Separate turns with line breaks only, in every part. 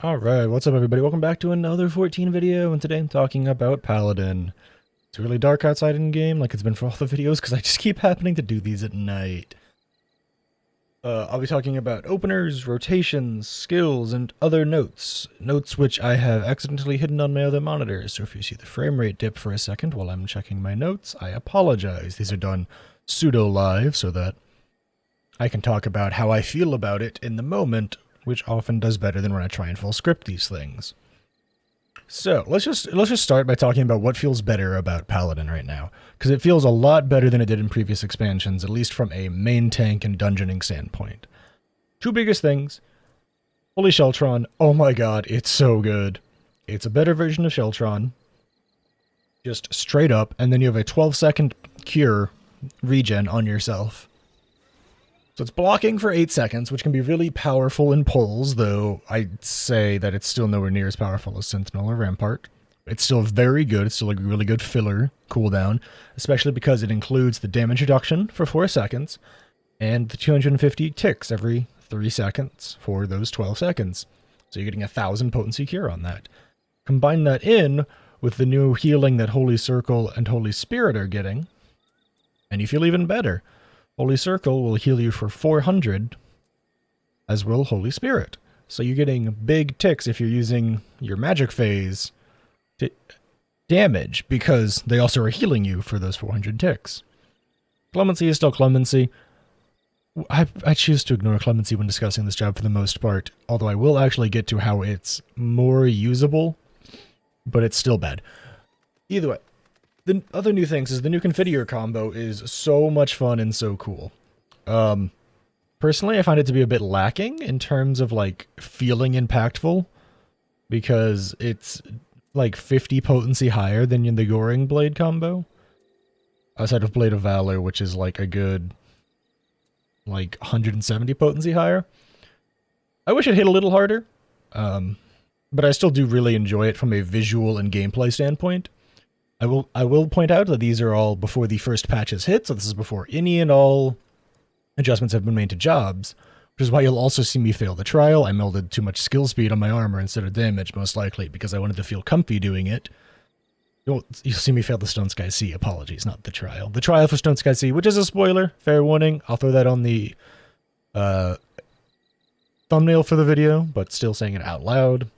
Alright, what's up everybody? Welcome back to another 14 video, and today I'm talking about Paladin. It's really dark outside in game, like it's been for all the videos, because I just keep happening to do these at night. I'll be talking about openers, rotations, skills, and other notes. Notes which I have accidentally hidden on my other monitor, so if you see the frame rate dip for a second while I'm checking my notes, I apologize. These are done pseudo-live so that I can talk about how I feel about it in the moment, which often does better than when I try and full script these things. So let's just start by talking about what feels better about Paladin right now, because it feels a lot better than it did in previous expansions, at least from a main tank and dungeoning standpoint. Two biggest things. Holy Sheltron, oh my god, it's so good. It's a better version of Sheltron, just straight up, and then you have a 12-second cure regen on yourself. So it's blocking for 8 seconds, which can be really powerful in pulls, though I'd say that it's still nowhere near as powerful as Sentinel or Rampart. It's still very good. It's still a really good filler cooldown, especially because it includes the damage reduction for 4 seconds and the 250 ticks every 3 seconds for those 12 seconds. So you're getting 1,000 potency cure on that. Combine that in with the new healing that Holy Circle and Holy Spirit are getting, and you feel even better. Holy Circle will heal you for 400, as will Holy Spirit. So you're getting big ticks if you're using your magic phase to damage, because they also are healing you for those 400 ticks. Clemency is still Clemency. I choose to ignore Clemency when discussing this job for the most part, although I will actually get to how it's more usable, but it's still bad. Either way. The other new things is the new Confiteor combo is so much fun and so cool. Personally, I find it to be a bit lacking in terms of, like, feeling impactful, because it's, like, 50 potency higher than in the Goring Blade combo. Outside of Blade of Valor, which is, like, a good, like, 170 potency higher. I wish it hit a little harder, but I still do really enjoy it from a visual and gameplay standpoint. I will point out that these are all before the first patches hit, so this is before any and all adjustments have been made to jobs, which is why you'll also see me fail the trial. I melded too much skill speed on my armor instead of damage, most likely, because I wanted to feel comfy doing it. You'll see me fail the Stone Sky Sea, apologies, not the trial. The trial for Stone Sky Sea, which is a spoiler, fair warning. I'll throw that on the thumbnail for the video, but still saying it out loud.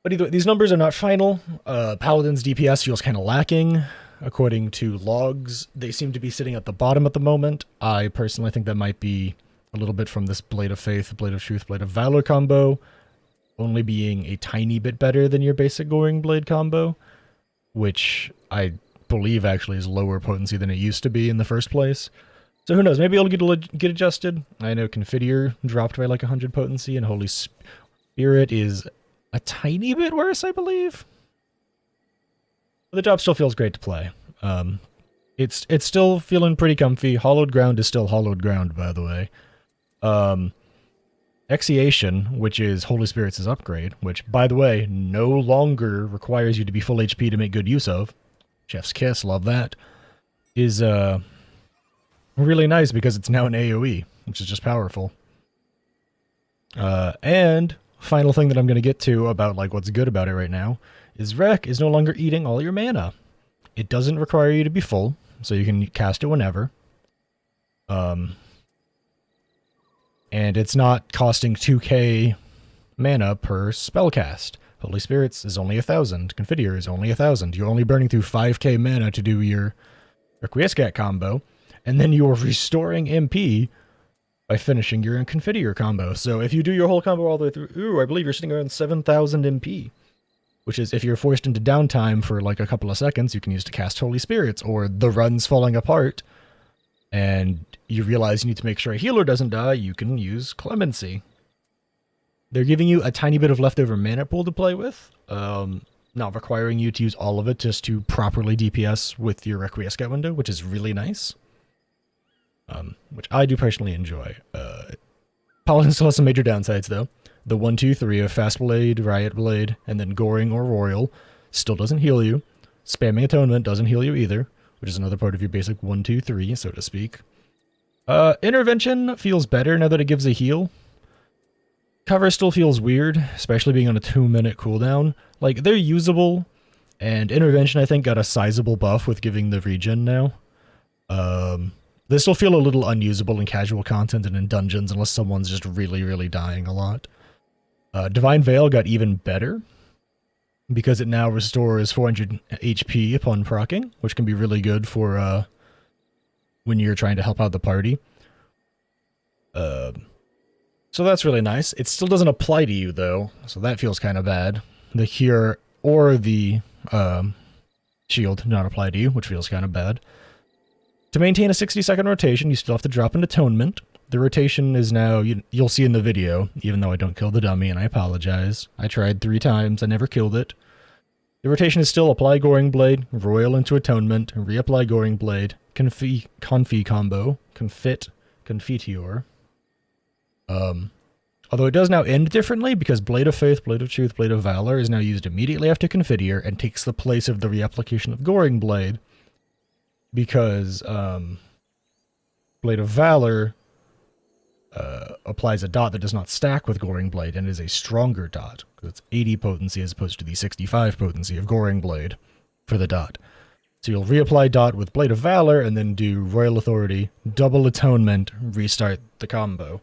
But either way, these numbers are not final. Paladin's DPS feels kind of lacking. According to logs, they seem to be sitting at the bottom at the moment. I personally think that might be a little bit from this Blade of Faith, Blade of Truth, Blade of Valor combo only being a tiny bit better than your basic Goring Blade combo, which I believe actually is lower potency than it used to be in the first place. So who knows, maybe it'll get adjusted. I know Confiteor dropped by like 100 potency, and Holy Spirit is a tiny bit worse, I believe. But the job still feels great to play. It's still feeling pretty comfy. Hollowed Ground is still Hollowed Ground, by the way. Expiation, which is Holy Spirit's upgrade, which, by the way, no longer requires you to be full HP to make good use of. Chef's Kiss, love that. Is really nice because it's now an AoE, which is just powerful. And final thing that I'm going to get to about like what's good about it right now is Wreck is no longer eating all your mana. It doesn't require you to be full, so you can cast it whenever. And it's not costing 2k mana per spell cast. Holy Spirits is only 1,000. Confiteor is only 1,000. You're only burning through 5k mana to do your Requiescat combo, and then you're restoring MP by finishing your Confiteor combo. So if you do your whole combo all the way through, I believe you're sitting around 7,000 MP, which is, if you're forced into downtime for like a couple of seconds, you can use to cast Holy Spirits, or the run's falling apart, and you realize you need to make sure a healer doesn't die, you can use Clemency. They're giving you a tiny bit of leftover mana pool to play with, not requiring you to use all of it just to properly DPS with your Requiescat window, which is really nice. Which I do personally enjoy. Paladin still has some major downsides, though. The 1, 2, 3 of Fast Blade, Riot Blade, and then Goring or Royal still doesn't heal you. Spamming Atonement doesn't heal you either, which is another part of your basic 1, 2, 3, so to speak. Intervention feels better now that it gives a heal. Cover still feels weird, especially being on a 2-minute cooldown. Like, they're usable, and Intervention, I think, got a sizable buff with giving the regen now. They still feel a little unusable in casual content and in dungeons unless someone's just really, really dying a lot. Divine Veil got even better because it now restores 400 HP upon proccing, which can be really good for when you're trying to help out the party. So that's really nice. It still doesn't apply to you, though, so that feels kind of bad. The Cure or the Shield do not apply to you, which feels kind of bad. To maintain a 60-second rotation, you still have to drop an Atonement. The rotation is now, you'll see in the video, even though I don't kill the dummy, and I apologize. I tried 3 times, I never killed it. The rotation is still apply Goring Blade, Royal into Atonement, reapply Goring Blade, Confi combo, Confiteor. Although it does now end differently because Blade of Faith, Blade of Truth, Blade of Valor is now used immediately after Confiteor and takes the place of the reapplication of Goring Blade because Blade of Valor applies a dot that does not stack with Goring Blade and is a stronger dot because it's 80 potency as opposed to the 65 potency of Goring Blade for the dot. So you'll reapply dot with Blade of Valor and then do Royal Authority, double Atonement, restart the combo.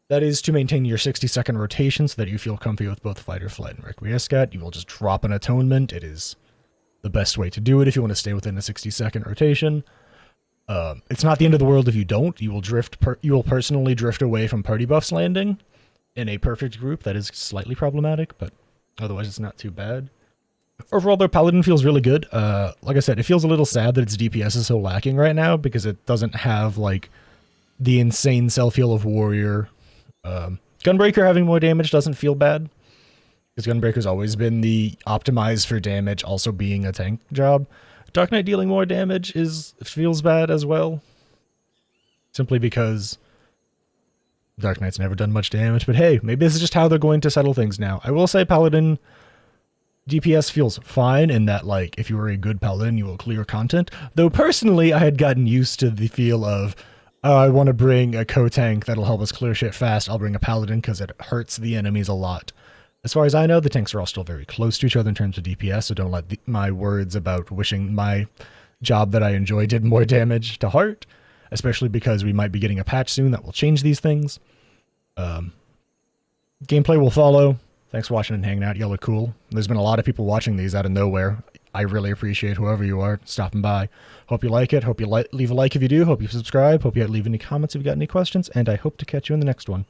That is to maintain your 60-second rotation so that you feel comfy with both Fight or Flight and Requiescat. You will just drop an Atonement. It is the best way to do it if you want to stay within a 60-second rotation. It's not the end of the world if you don't. You will personally drift away from party buffs landing in a perfect group. That is slightly problematic, but otherwise it's not too bad. Overall, though, Paladin feels really good. Like I said, it feels a little sad that its DPS is so lacking right now because it doesn't have, like, the insane self-heal of Warrior. Gunbreaker having more damage doesn't feel bad, because Gunbreaker's always been the optimized for damage, also being a tank job. Dark Knight dealing more damage feels bad as well, simply because Dark Knight's never done much damage, but hey, maybe this is just how they're going to settle things now. I will say Paladin DPS feels fine in that, like, if you are a good Paladin, you will clear content, though personally I had gotten used to the feel of, oh, I want to bring a co-tank that'll help us clear shit fast. I'll bring a Paladin because it hurts the enemies a lot. As far as I know, the tanks are all still very close to each other in terms of DPS, so don't let my words about wishing my job that I enjoy did more damage to heart, especially because we might be getting a patch soon that will change these things. Gameplay will follow. Thanks for watching and hanging out. Y'all are cool. There's been a lot of people watching these out of nowhere. I really appreciate whoever you are stopping by. Hope you like it. Hope you leave a like if you do. Hope you subscribe. Hope you leave any comments if you got any questions. And I hope to catch you in the next one.